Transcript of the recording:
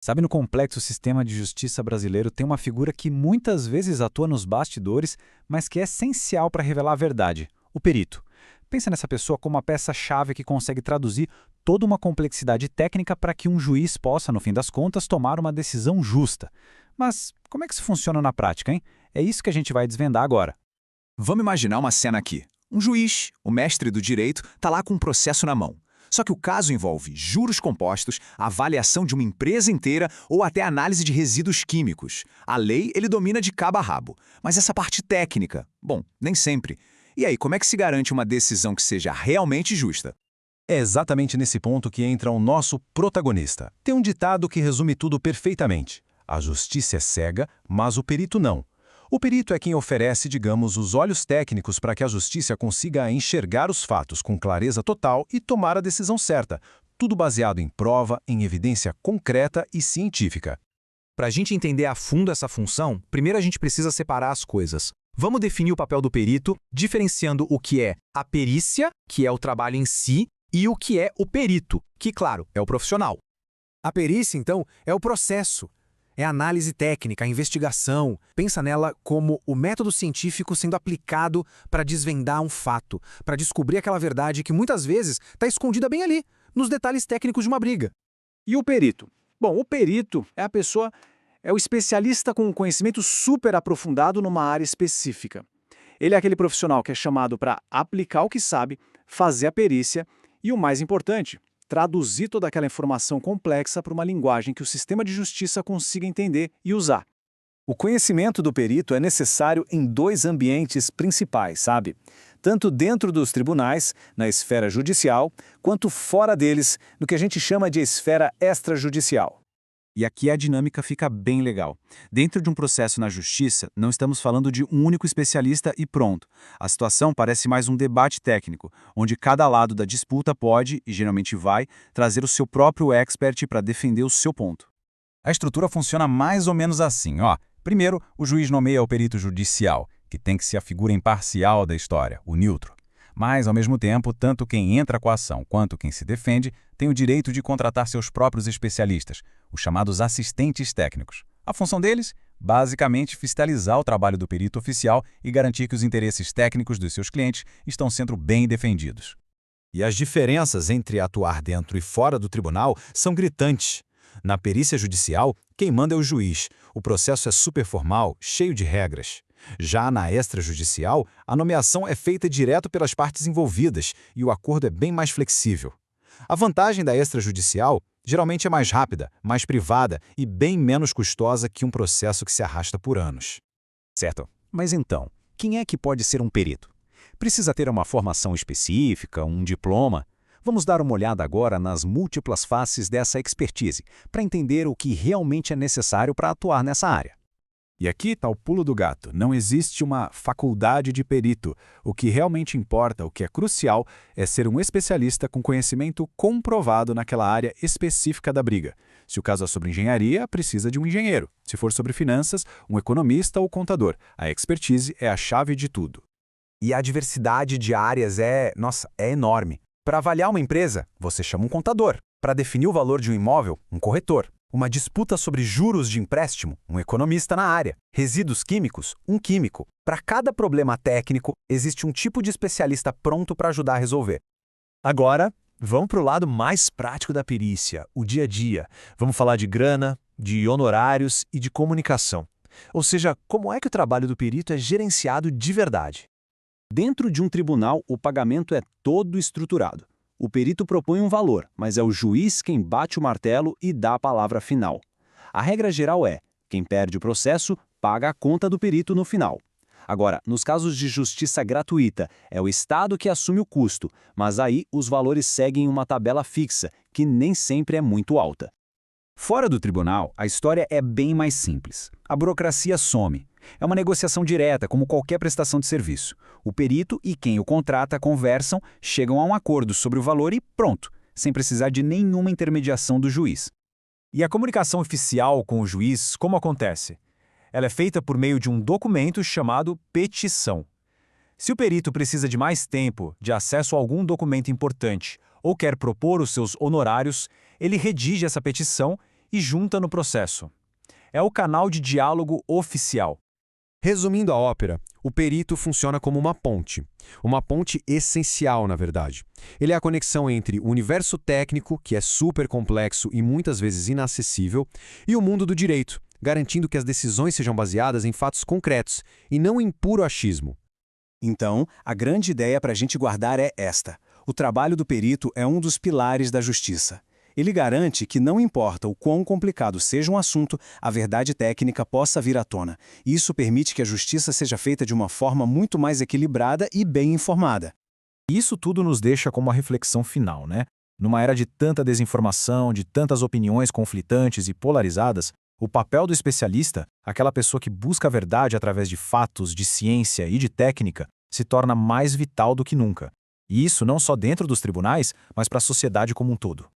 Sabe, no complexo sistema de justiça brasileiro tem uma figura que muitas vezes atua nos bastidores, mas que é essencial para revelar a verdade: o perito. Pensa nessa pessoa como uma peça-chave que consegue traduzir toda uma complexidade técnica para que um juiz possa, no fim das contas, tomar uma decisão justa. Mas como é que isso funciona na prática, hein? É isso que a gente vai desvendar agora. Vamos imaginar uma cena aqui. Um juiz, o mestre do direito, está lá com um processo na mão. Só que o caso envolve juros compostos, avaliação de uma empresa inteira ou até análise de resíduos químicos. A lei ele domina de cabo a rabo. Mas essa parte técnica, bom, nem sempre. E aí, como é que se garante uma decisão que seja realmente justa? É exatamente nesse ponto que entra o nosso protagonista. Tem um ditado que resume tudo perfeitamente. A justiça é cega, mas o perito não. O perito é quem oferece, digamos, os olhos técnicos para que a justiça consiga enxergar os fatos com clareza total e tomar a decisão certa, tudo baseado em prova, em evidência concreta e científica. Para a gente entender a fundo essa função, primeiro a gente precisa separar as coisas. Vamos definir o papel do perito, diferenciando o que é a perícia, que é o trabalho em si, e o que é o perito, que, claro, é o profissional. A perícia, então, é o processo. É a análise técnica, a investigação. Pensa nela como o método científico sendo aplicado para desvendar um fato, para descobrir aquela verdade que muitas vezes está escondida bem ali, nos detalhes técnicos de uma briga. E o perito? Bom, o perito é o especialista com um conhecimento super aprofundado numa área específica. Ele é aquele profissional que é chamado para aplicar o que sabe, fazer a perícia e, o mais importante, traduzir toda aquela informação complexa para uma linguagem que o sistema de justiça consiga entender e usar. O conhecimento do perito é necessário em dois ambientes principais, sabe? Tanto dentro dos tribunais, na esfera judicial, quanto fora deles, no que a gente chama de esfera extrajudicial. E aqui a dinâmica fica bem legal. Dentro de um processo na justiça, não estamos falando de um único especialista e pronto. A situação parece mais um debate técnico, onde cada lado da disputa pode, e geralmente vai, trazer o seu próprio expert para defender o seu ponto. A estrutura funciona mais ou menos assim, ó. Primeiro, o juiz nomeia o perito judicial, que tem que ser a figura imparcial da história, o neutro. Mas, ao mesmo tempo, tanto quem entra com a ação quanto quem se defende tem o direito de contratar seus próprios especialistas, os chamados assistentes técnicos. A função deles, basicamente, fiscalizar o trabalho do perito oficial e garantir que os interesses técnicos dos seus clientes estão sendo bem defendidos. E as diferenças entre atuar dentro e fora do tribunal são gritantes. Na perícia judicial, quem manda é o juiz. O processo é super formal, cheio de regras. Já na extrajudicial, a nomeação é feita direto pelas partes envolvidas e o acordo é bem mais flexível. A vantagem da extrajudicial geralmente é mais rápida, mais privada e bem menos custosa que um processo que se arrasta por anos. Certo. Mas então, quem é que pode ser um perito? Precisa ter uma formação específica, um diploma? Vamos dar uma olhada agora nas múltiplas faces dessa expertise, para entender o que realmente é necessário para atuar nessa área. E aqui está o pulo do gato. Não existe uma faculdade de perito. O que realmente importa, o que é crucial, é ser um especialista com conhecimento comprovado naquela área específica da briga. Se o caso é sobre engenharia, precisa de um engenheiro. Se for sobre finanças, um economista ou contador. A expertise é a chave de tudo. E a diversidade de áreas é enorme. Para avaliar uma empresa, você chama um contador. Para definir o valor de um imóvel, um corretor. Uma disputa sobre juros de empréstimo, um economista na área. Resíduos químicos, um químico. Para cada problema técnico, existe um tipo de especialista pronto para ajudar a resolver. Agora, vamos para o lado mais prático da perícia, o dia a dia. Vamos falar de grana, de honorários e de comunicação. Ou seja, como é que o trabalho do perito é gerenciado de verdade. Dentro de um tribunal, o pagamento é todo estruturado. O perito propõe um valor, mas é o juiz quem bate o martelo e dá a palavra final. A regra geral é: quem perde o processo paga a conta do perito no final. Agora, nos casos de justiça gratuita, é o Estado que assume o custo, mas aí os valores seguem uma tabela fixa, que nem sempre é muito alta. Fora do tribunal, a história é bem mais simples. A burocracia some. É uma negociação direta, como qualquer prestação de serviço. O perito e quem o contrata conversam, chegam a um acordo sobre o valor e pronto, sem precisar de nenhuma intermediação do juiz. E a comunicação oficial com o juiz, como acontece? Ela é feita por meio de um documento chamado petição. Se o perito precisa de mais tempo, de acesso a algum documento importante, ou quer propor os seus honorários, ele redige essa petição e junta no processo. É o canal de diálogo oficial. Resumindo a ópera, o perito funciona como uma ponte essencial, na verdade. Ele é a conexão entre o universo técnico, que é super complexo e muitas vezes inacessível, e o mundo do direito, garantindo que as decisões sejam baseadas em fatos concretos e não em puro achismo. Então, a grande ideia para a gente guardar é esta. O trabalho do perito é um dos pilares da justiça. Ele garante que não importa o quão complicado seja um assunto, a verdade técnica possa vir à tona. Isso permite que a justiça seja feita de uma forma muito mais equilibrada e bem informada. Isso tudo nos deixa com uma reflexão final, né? Numa era de tanta desinformação, de tantas opiniões conflitantes e polarizadas, o papel do especialista, aquela pessoa que busca a verdade através de fatos, de ciência e de técnica, se torna mais vital do que nunca. E isso não só dentro dos tribunais, mas para a sociedade como um todo.